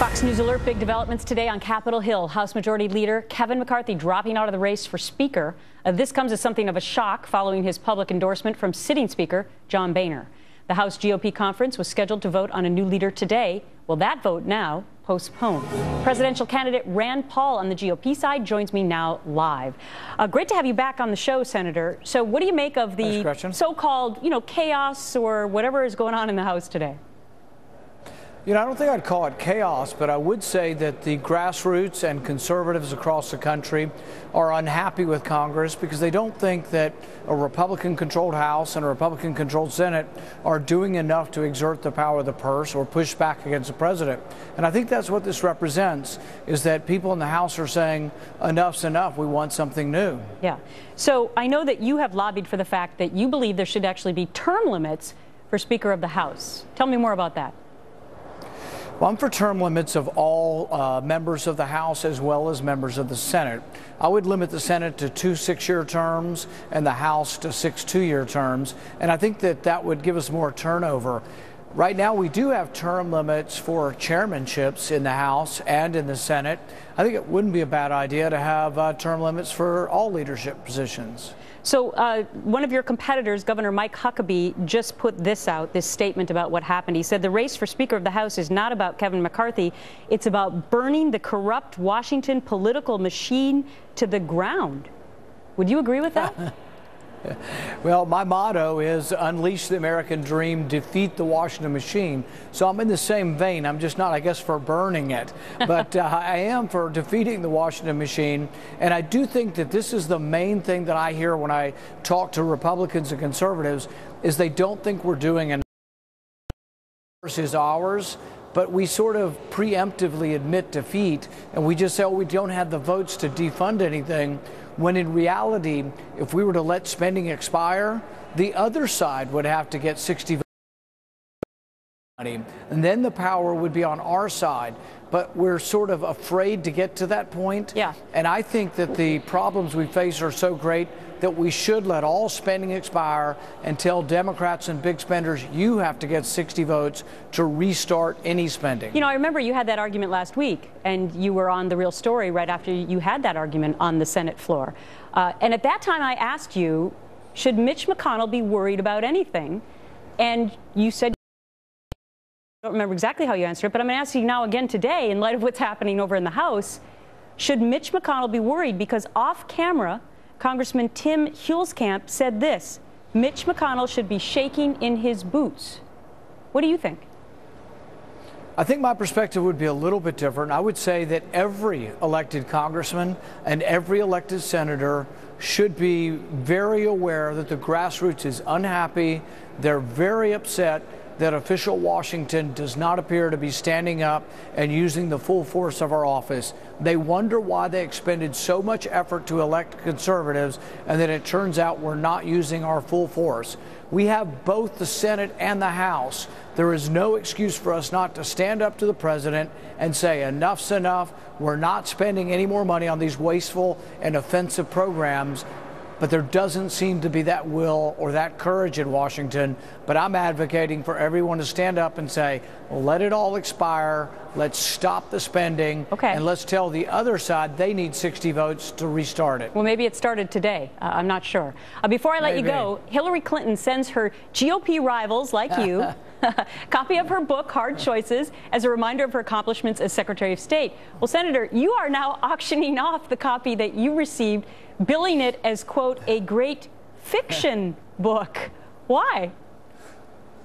Fox News Alert, big developments today on Capitol Hill. House Majority Leader Kevin McCarthy dropping out of the race for Speaker. This comes as something of a shock following his public endorsement from sitting Speaker John Boehner. The House GOP conference was scheduled to vote on a new leader today. Well, that vote now postponed. Presidential candidate Rand Paul on the GOP side joins me now live. Great to have you back on the show, Senator. So what do you make of the so-called, chaos or whatever is going on in the House today? I don't think I'd call it chaos, but I would say that the grassroots and conservatives across the country are unhappy with Congress because they don't think that a Republican-controlled House and a Republican-controlled Senate are doing enough to exert the power of the purse or push back against the president. And I think that's what this represents, is that people in the House are saying, enough's enough, we want something new. Yeah. So I know that you have lobbied for the fact that you believe there should actually be term limits for Speaker of the House. Tell me more about that. Well, I'm for term limits of all members of the House as well as members of the Senate. I would limit the Senate to 2 6-year terms and the House to 6 2-year terms. And I think that that would give us more turnover. Right now, we do have term limits for chairmanships in the House and in the Senate. I think it wouldn't be a bad idea to have term limits for all leadership positions. So one of your competitors, Governor Mike Huckabee, just put this out, this statement about what happened. He said the race for Speaker of the House is not about Kevin McCarthy. It's about burning the corrupt Washington political machine to the ground. Would you agree with that? Well, my motto is unleash the American dream, defeat the Washington machine. So I'm in the same vein. I'm just not, I guess, for burning it. But I am for defeating the Washington machine. And I do think that this is the main thing that I hear when I talk to Republicans and conservatives, is they don't think we're doing enough versus ours. But we sort of preemptively admit defeat, and we just say, oh, we don't have the votes to defund anything, when in reality, if we were to let spending expire, the other side would have to get 60 votes, and then the power would be on our side. But we're sort of afraid to get to that point. Yeah. And I think that the problems we face are so great that we should let all spending expire and tell Democrats and big spenders, you have to get 60 votes to restart any spending. I remember you had that argument last week, and you were on The Real Story right after you had that argument on the Senate floor. And at that time, I asked you, should Mitch McConnell be worried about anything? And you said, I don't remember exactly how you answered it, but I'm going to ask you now again today, in light of what's happening over in the House, should Mitch McConnell be worried? Because off camera, Congressman Tim Huelskamp said this: Mitch McConnell should be shaking in his boots. What do you think? I think my perspective would be a little bit different. I would say that every elected congressman and every elected senator should be very aware that the grassroots is unhappy. They're very upset that official Washington does not appear to be standing up and using the full force of our office. They wonder why they expended so much effort to elect conservatives, and then it turns out we're not using our full force. We have both the Senate and the House. There is no excuse for us not to stand up to the president and say, enough's enough. We're not spending any more money on these wasteful and offensive programs. But there doesn't seem to be that will or that courage in Washington. But I'm advocating for everyone to stand up and say, well, let it all expire. Let's stop the spending. Okay. And let's tell the other side they need 60 votes to restart it. Well, maybe it started today. I'm not sure. Before I let you go, Hillary Clinton sends her GOP rivals like you a copy of her book, Hard Choices, as a reminder of her accomplishments as Secretary of State. Well, Senator, you are now auctioning off the copy that you received, billing it as, quote, a great fiction book. Why?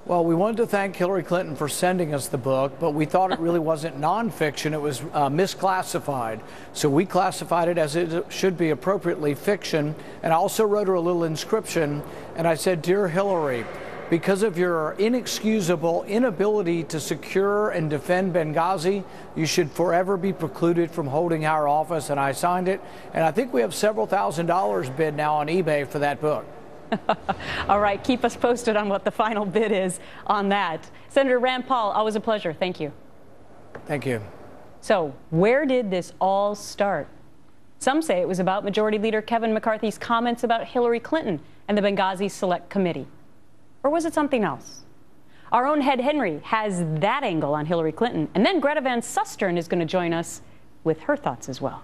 Well, we wanted to thank Hillary Clinton for sending us the book, but we thought it really wasn't nonfiction. It was misclassified. So we classified it as it should be appropriately fiction. And I also wrote her a little inscription. And I said, Dear Hillary, because of your inexcusable inability to secure and defend Benghazi, you should forever be precluded from holding our office. And I signed it. And I think we have several $1,000s bid now on eBay for that book. All right. Keep us posted on what the final bid is on that. Senator Rand Paul, always a pleasure. Thank you. Thank you. So where did this all start? Some say it was about Majority Leader Kevin McCarthy's comments about Hillary Clinton and the Benghazi Select Committee. Or was it something else? Our own Ed Henry has that angle on Hillary Clinton. And then Greta Van Susteren is going to join us with her thoughts as well.